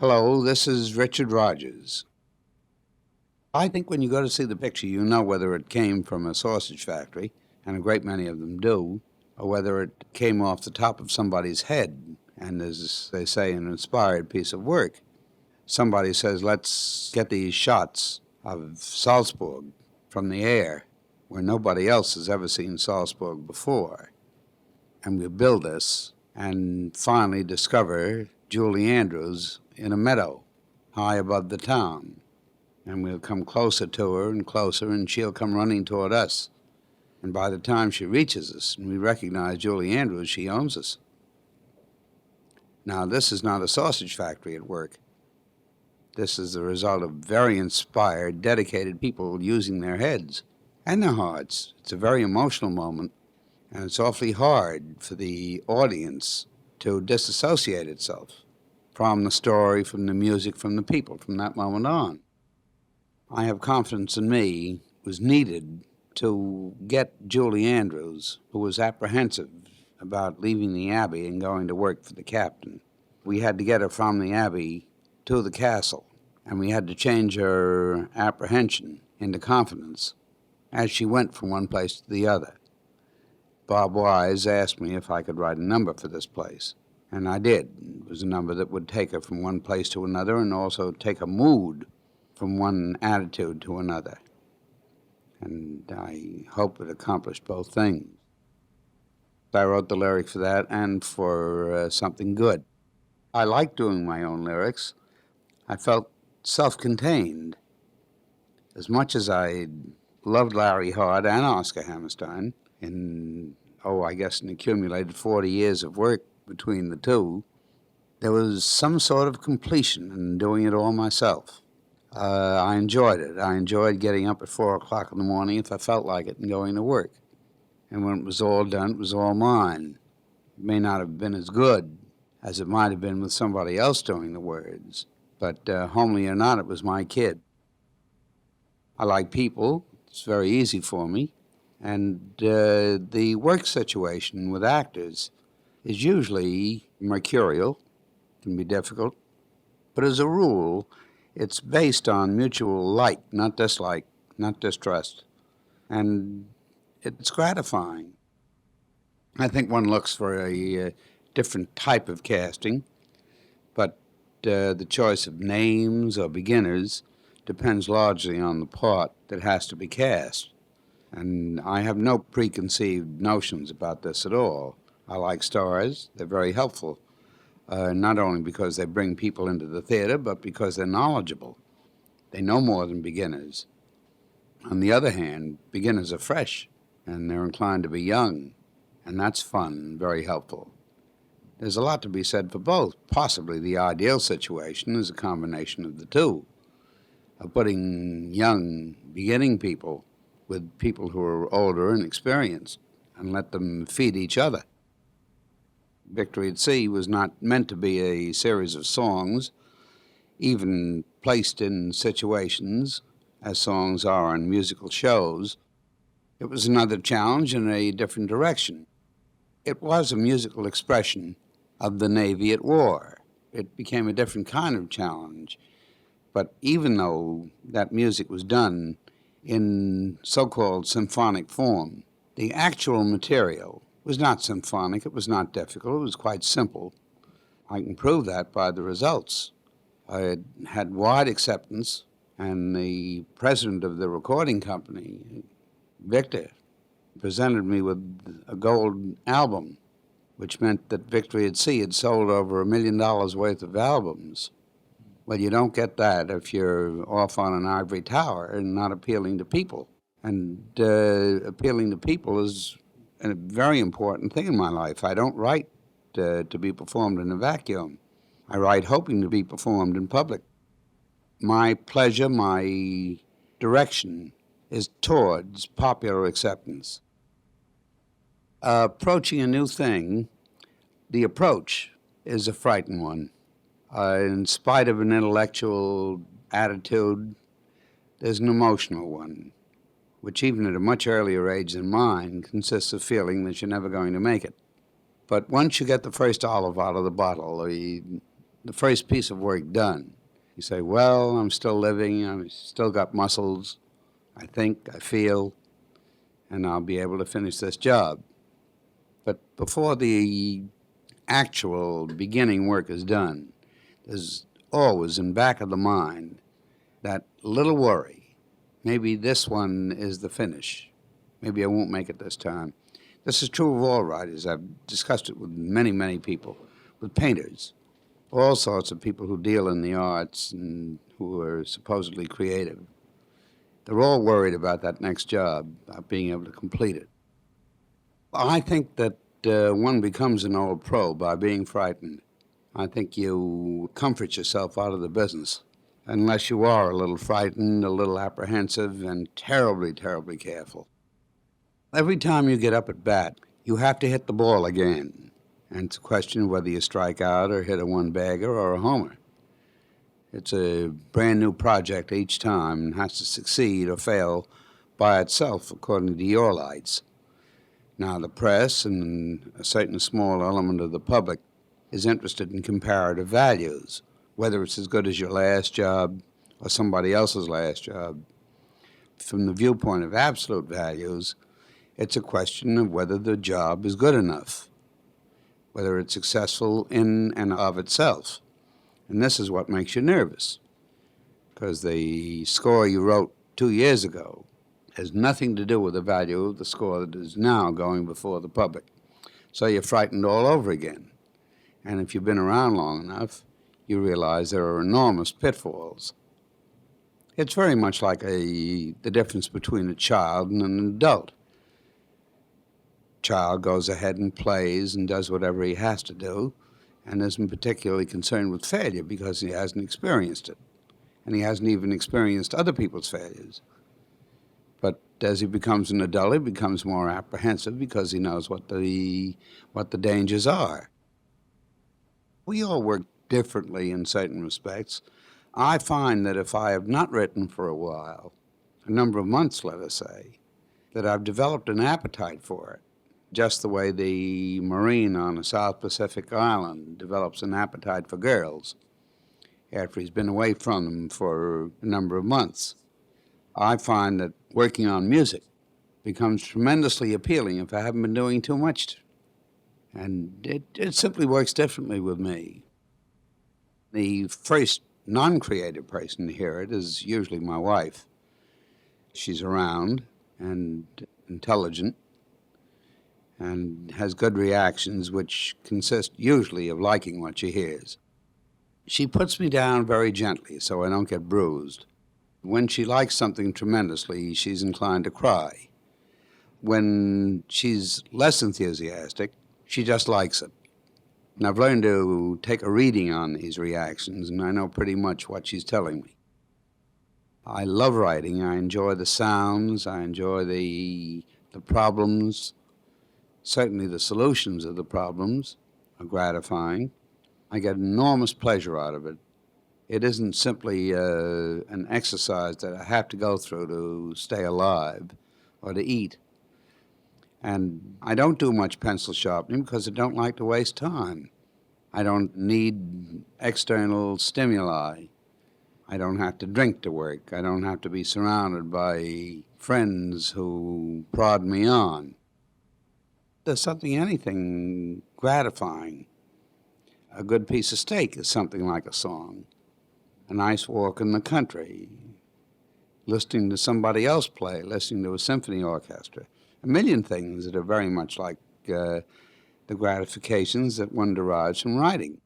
Hello, this is Richard Rodgers. I think when you go to see the picture, you know whether it came from a sausage factory, and a great many of them do, or whether it came off the top of somebody's head and is, they say, an inspired piece of work. Somebody says, let's get these shots of Salzburg from the air, where nobody else has ever seen Salzburg before. And we build this and finally discover Julie Andrews in a meadow high above the town. And we'll come closer to her and closer, and she'll come running toward us. And by the time she reaches us and we recognize Julie Andrews, she owns us. Now, this is not a sausage factory at work. This is the result of very inspired, dedicated people using their heads and their hearts. It's a very emotional moment, and it's awfully hard for the audience to disassociate itself from the story, from the music, from the people, from that moment on. I Have Confidence in Me was needed to get Julie Andrews, who was apprehensive about leaving the Abbey and going to work for the captain. We had to get her from the Abbey to the castle, and we had to change her apprehension into confidence as she went from one place to the other. Bob Wise asked me if I could write a number for this place, and I did. It was a number that would take her from one place to another and also take a mood from one attitude to another. And I hope it accomplished both things. I wrote the lyrics for that and for Something Good. I like doing my own lyrics. I felt self-contained. As much as I loved Larry Hard and Oscar Hammerstein, in, I guess an accumulated 40 years of work between the two, there was some sort of completion in doing it all myself. I enjoyed it. I enjoyed getting up at 4 o'clock in the morning if I felt like it and going to work. And when it was all done, it was all mine. It may not have been as good as it might have been with somebody else doing the words, but homely or not, it was my kid. I like people. It's very easy for me. And the work situation with actors is usually mercurial, can be difficult, but as a rule, it's based on mutual like, not dislike, not distrust, and it's gratifying. I think one looks for a different type of casting, but the choice of names or beginners depends largely on the part that has to be cast. And I have no preconceived notions about this at all. I like stars. They're very helpful, not only because they bring people into the theater, but because they're knowledgeable. They know more than beginners. On the other hand, beginners are fresh, and they're inclined to be young, and that's fun and very helpful. There's a lot to be said for both. Possibly the ideal situation is a combination of the two, of putting young, beginning people with people who are older and experienced, and let them feed each other. Victory at Sea was not meant to be a series of songs, even placed in situations as songs are on musical shows. It was another challenge in a different direction. It was a musical expression of the Navy at war. It became a different kind of challenge. But even though that music was done in so-called symphonic form, the actual material was not symphonic, it was not difficult, it was quite simple. I can prove that by the results. I had wide acceptance, and the president of the recording company, Victor, presented me with a gold album, which meant that Victory at Sea had sold over $1 million worth of albums. Well, you don't get that if you're off on an ivory tower and not appealing to people. And appealing to people is a very important thing in my life. I don't write to be performed in a vacuum. I write hoping to be performed in public. My pleasure, my direction is towards popular acceptance. Approaching a new thing, the approach is a frightened one. In spite of an intellectual attitude, there's an emotional one, which even at a much earlier age than mine consists of feeling that you're never going to make it. But once you get the first olive out of the bottle, the first piece of work done. You say, well, I'm still living, I've still got muscles, I think, I feel, and I'll be able to finish this job. But before the actual beginning work is done, there's always in back of the mind that little worry. Maybe this one is the finish. Maybe I won't make it this time. This is true of all writers. I've discussed it with many, many people, with painters, all sorts of people who deal in the arts and who are supposedly creative. They're all worried about that next job, about being able to complete it. I think that one becomes an old pro by being frightened. I think you comfort yourself out of the business, unless you are a little frightened, a little apprehensive, and terribly, terribly careful. Every time you get up at bat, you have to hit the ball again. And it's a question of whether you strike out or hit a one-bagger or a homer. It's a brand new project each time and has to succeed or fail by itself according to your lights. Now, the press and a certain small element of the public is interested in comparative values, whether it's as good as your last job or somebody else's last job. From the viewpoint of absolute values, it's a question of whether the job is good enough, whether it's successful in and of itself. And this is what makes you nervous, because the score you wrote 2 years ago has nothing to do with the value of the score that is now going before the public. So you're frightened all over again. And if you've been around long enough, you realize there are enormous pitfalls. It's very much like the difference between a child and an adult. Child goes ahead and plays and does whatever he has to do and isn't particularly concerned with failure because he hasn't experienced it. And he hasn't even experienced other people's failures. But as he becomes an adult, he becomes more apprehensive because he knows what the dangers are. We all work differently in certain respects. I find that if I have not written for a while, a number of months, let us say, that I've developed an appetite for it, just the way the Marine on a South Pacific island develops an appetite for girls after he's been away from them for a number of months. I find that working on music becomes tremendously appealing if I haven't been doing too much. And it simply works differently with me. The first non-creative person to hear it is usually my wife. She's around and intelligent and has good reactions, which consist usually of liking what she hears. She puts me down very gently so I don't get bruised. When she likes something tremendously, she's inclined to cry. When she's less enthusiastic, she just likes it. And I've learned to take a reading on these reactions, and I know pretty much what she's telling me. I love writing. I enjoy the sounds. I enjoy the problems. Certainly the solutions of the problems are gratifying. I get enormous pleasure out of it. It isn't simply an exercise that I have to go through to stay alive or to eat. And I don't do much pencil sharpening because I don't like to waste time. I don't need external stimuli. I don't have to drink to work. I don't have to be surrounded by friends who prod me on. There's anything gratifying. A good piece of steak is something like a song. A nice walk in the country, listening to somebody else play, listening to a symphony orchestra. A million things that are very much like the gratifications that one derives from writing.